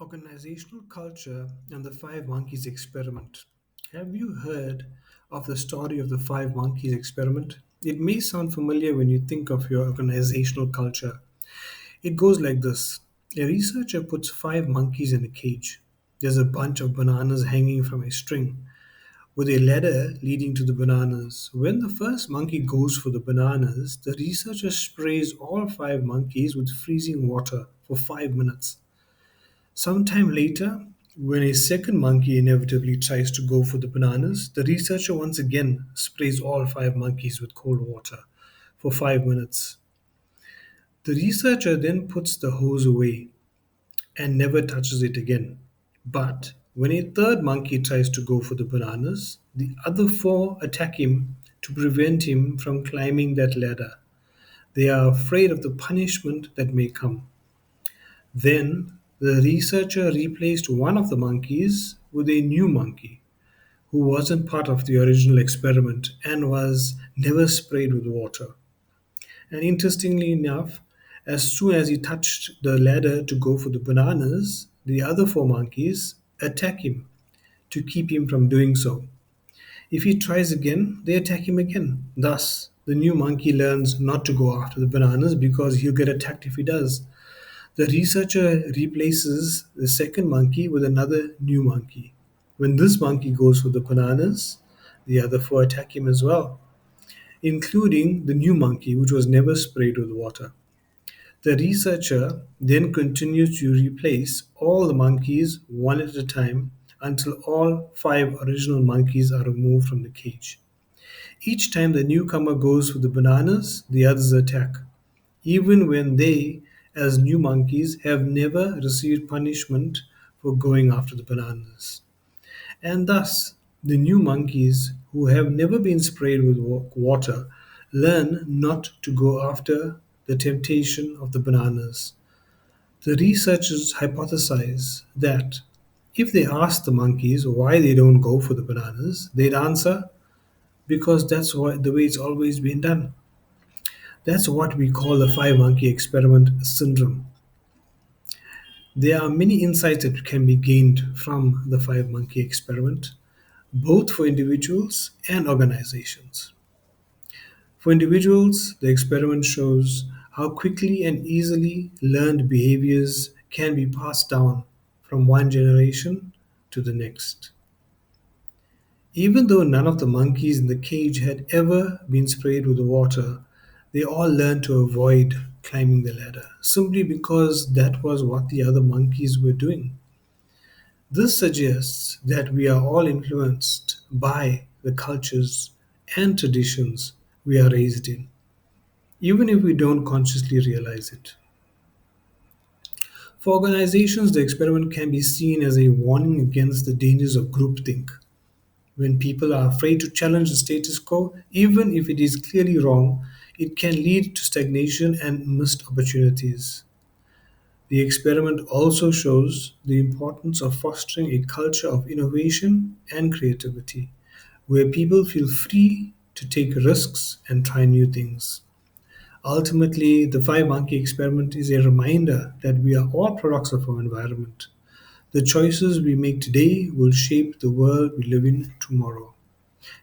Organizational culture and the five monkeys experiment. Have you heard of the story of the five monkeys experiment? It may sound familiar when you think of your organizational culture. It goes like this: a researcher puts five monkeys in a cage. There's a bunch of bananas hanging from a string, with a ladder leading to the bananas. When the first monkey goes for the bananas, the researcher sprays all five monkeys with freezing water for 5 minutes. Sometime later, when a second monkey inevitably tries to go for the bananas, the researcher once again sprays all five monkeys with cold water for 5 minutes. The researcher then puts the hose away and never touches it again. But when a third monkey tries to go for the bananas, the other four attack him to prevent him from climbing that ladder. They are afraid of the punishment that may come. Then the researcher replaced one of the monkeys with a new monkey who wasn't part of the original experiment and was never sprayed with water. And interestingly enough, as soon as he touched the ladder to go for the bananas, the other four monkeys attack him to keep him from doing so. If he tries again, they attack him again. Thus, the new monkey learns not to go after the bananas because he'll get attacked if he does. The researcher replaces the second monkey with another new monkey. When this monkey goes for the bananas, the other four attack him as well, including the new monkey, which was never sprayed with water. The researcher then continues to replace all the monkeys one at a time until all five original monkeys are removed from the cage. Each time the newcomer goes for the bananas, the others attack, even when they, as new monkeys, have never received punishment for going after the bananas. And thus, the new monkeys, who have never been sprayed with water, learn not to go after the temptation of the bananas. The researchers hypothesize that if they asked the monkeys why they don't go for the bananas, they'd answer, because that's the way it's always been done. That's what we call the five monkey experiment syndrome. There are many insights that can be gained from the five monkey experiment, both for individuals and organizations. For individuals, the experiment shows how quickly and easily learned behaviors can be passed down from one generation to the next. Even though none of the monkeys in the cage had ever been sprayed with water, they all learned to avoid climbing the ladder simply because that was what the other monkeys were doing. This suggests that we are all influenced by the cultures and traditions we are raised in, even if we don't consciously realize it. For organizations, the experiment can be seen as a warning against the dangers of groupthink. When people are afraid to challenge the status quo, even if it is clearly wrong, it can lead to stagnation and missed opportunities. The experiment also shows the importance of fostering a culture of innovation and creativity, where people feel free to take risks and try new things. Ultimately, the five monkey experiment is a reminder that we are all products of our environment. The choices we make today will shape the world we live in tomorrow.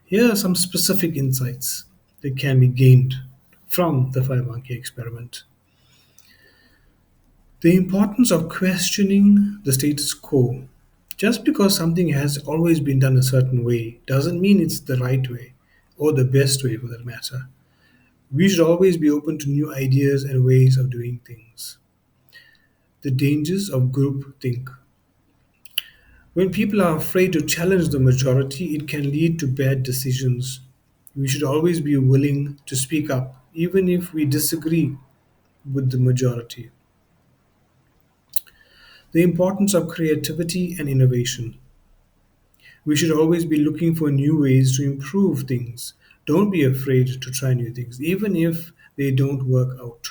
Here are some specific insights that can be gained from the five monkey experiment. The importance of questioning the status quo. Just because something has always been done a certain way doesn't mean it's the right way, or the best way for that matter. We should always be open to new ideas and ways of doing things. The dangers of groupthink. When people are afraid to challenge the majority, it can lead to bad decisions. We should always be willing to speak up, even if we disagree with the majority. The importance of creativity and innovation. We should always be looking for new ways to improve things. Don't be afraid to try new things, even if they don't work out.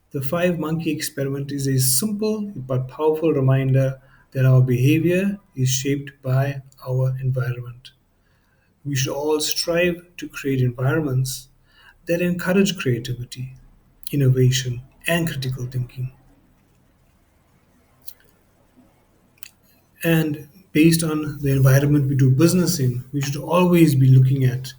The five monkey experiment is a simple but powerful reminder that our behavior is shaped by our environment. We should all strive to create environments that encourage creativity, innovation, and critical thinking. And based on the environment we do business in, we should always be looking at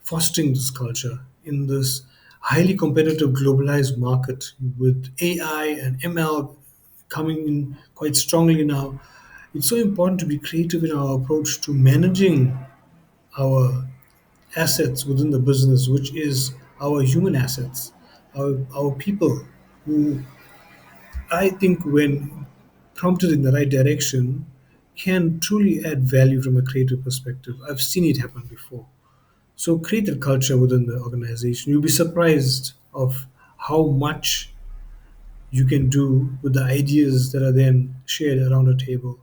fostering this culture in this highly competitive globalized market with AI and ML coming in quite strongly now. It's so important to be creative in our approach to managing our assets within the business, which is our human assets, our people who I think, when prompted in the right direction, can truly add value from a creative perspective. I've seen it happen before. So create a culture within the organization. You'll be surprised of how much you can do with the ideas that are then shared around a table.